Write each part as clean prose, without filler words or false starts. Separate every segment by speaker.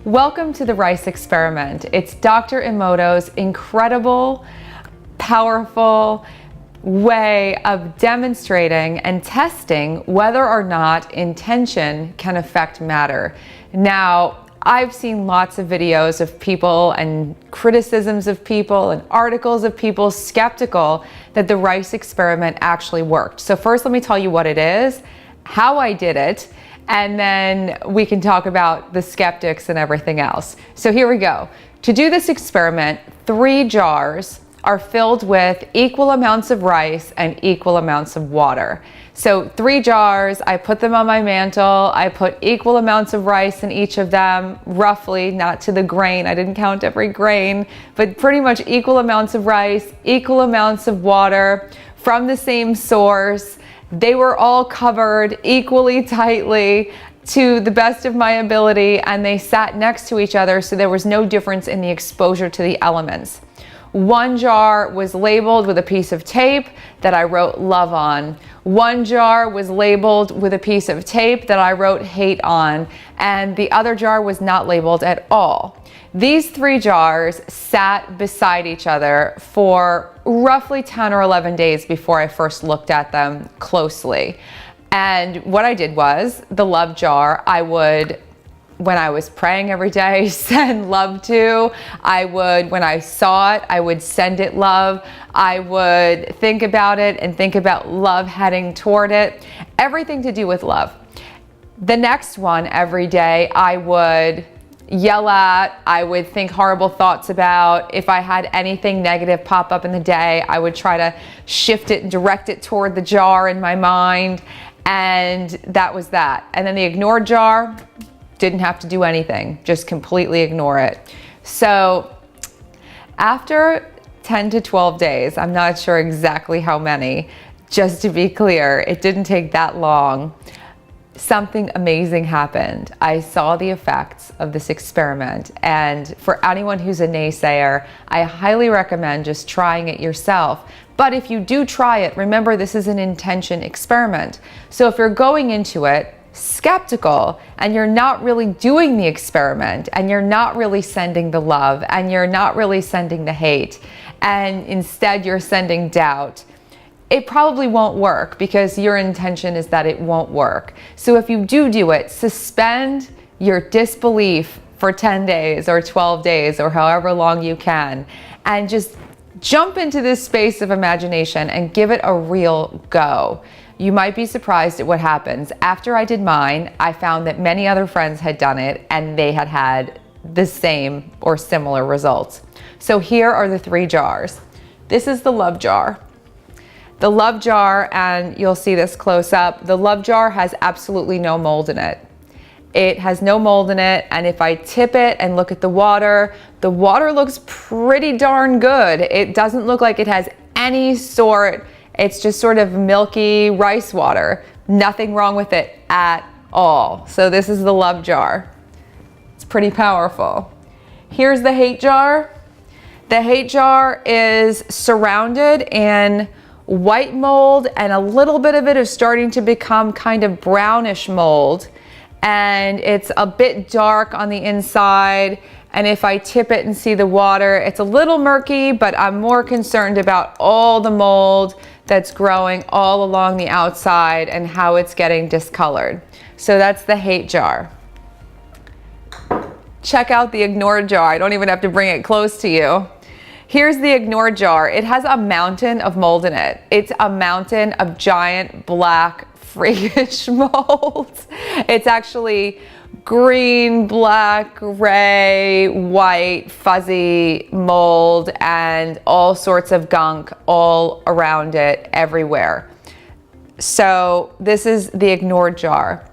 Speaker 1: Welcome to the Rice Experiment. It's Dr. Emoto's incredible, powerful way of demonstrating and testing whether or not intention can affect matter. Now, I've seen lots of videos of people and criticisms of people and articles of people skeptical that the Rice Experiment actually worked. So first, let me tell you what it is, how I did it, and then we can talk about the skeptics and everything else. So here we go. To do this experiment, 3 jars are filled with equal amounts of rice and equal amounts of water. So 3 jars, I put them on my mantle, I put equal amounts of rice in each of them, roughly, not to the grain, I didn't count every grain, but pretty much equal amounts of rice, equal amounts of water from the same source. They were all covered equally tightly to the best of my ability, and they sat next to each other, so there was no difference in the exposure to the elements. 1 jar was labeled with a piece of tape that I wrote love on. 1 jar was labeled with a piece of tape that I wrote hate on, and the other jar was not labeled at all. These 3 jars sat beside each other for roughly 10 or 11 days before I first looked at them closely. And what I did was, the love jar, I would, when I was praying every day, send love to. I would, when I saw it, I would send it love. I would think about it and think about love heading toward it. Everything to do with love. The next one, every day, I would yell at, I would think horrible thoughts about. If I had anything negative pop up in the day, I would try to shift it and direct it toward the jar in my mind. And that was that. And then the ignored jar, didn't have to do anything, just completely ignore it. So after 10 to 12 days, I'm not sure exactly how many, just to be clear, it didn't take that long, something amazing happened. I saw the effects of this experiment, and for anyone who's a naysayer, I highly recommend just trying it yourself. But if you do try it, remember this is an intention experiment. So if you're going into it skeptical and you're not really doing the experiment and you're not really sending the love and you're not really sending the hate and instead you're sending doubt, it probably won't work because your intention is that it won't work. So if you do it, suspend your disbelief for 10 days or 12 days or however long you can, and just jump into this space of imagination and give it a real go. You might be surprised at what happens. After I did mine, I found that many other friends had done it and they had had the same or similar results. So here are the 3 jars. This is the love jar. The love jar, and you'll see this close up, the love jar has absolutely no mold in it. It has no mold in it, and if I tip it and look at the water looks pretty darn good. It doesn't look like it has any sort, it's just sort of milky rice water. Nothing wrong with it at all. So this is the love jar. It's pretty powerful. Here's the hate jar. The hate jar is surrounded in white mold, and a little bit of it is starting to become kind of brownish mold, and it's a bit dark on the inside, and if I tip it and see the water, it's a little murky, but I'm more concerned about all the mold that's growing all along the outside and how it's getting discolored. So that's the hate jar. Check out the ignored jar. I don't even have to bring it close to you. Here's the ignored jar. It has a mountain of mold in it. It's a mountain of giant black freakish mold. It's actually green, black, gray, white, fuzzy mold and all sorts of gunk all around it everywhere. So this is the ignored jar.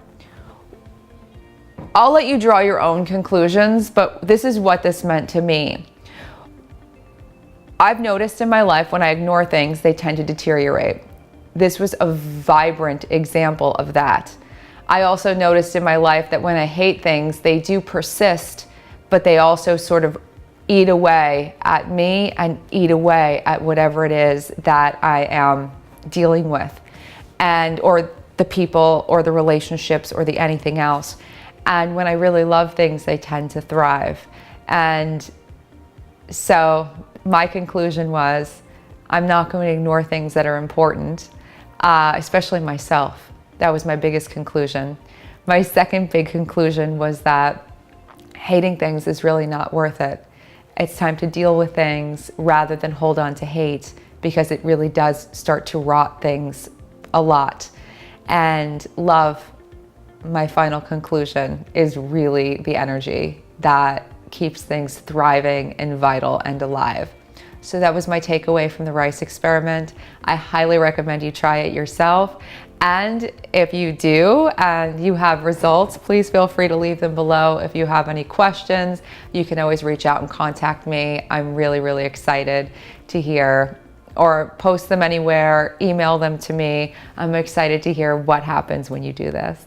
Speaker 1: I'll let you draw your own conclusions, but this is what this meant to me. I've noticed in my life when I ignore things, they tend to deteriorate. This was a vibrant example of that. I also noticed in my life that when I hate things, they do persist, but they also sort of eat away at me and eat away at whatever it is that I am dealing with, and or the people or the relationships or the anything else. And when I really love things, they tend to thrive. And so my conclusion was, I'm not going to ignore things that are important, especially myself. That was my biggest conclusion. My second big conclusion was that hating things is really not worth it. It's time to deal with things rather than hold on to hate, because it really does start to rot things a lot. And love, my final conclusion, is really the energy that keeps things thriving and vital and alive. So that was my takeaway from the rice experiment. I highly recommend you try it yourself. And if you do and you have results, please feel free to leave them below. If you have any questions, you can always reach out and contact me. I'm really, really excited to hear, or post them anywhere, email them to me. I'm excited to hear what happens when you do this.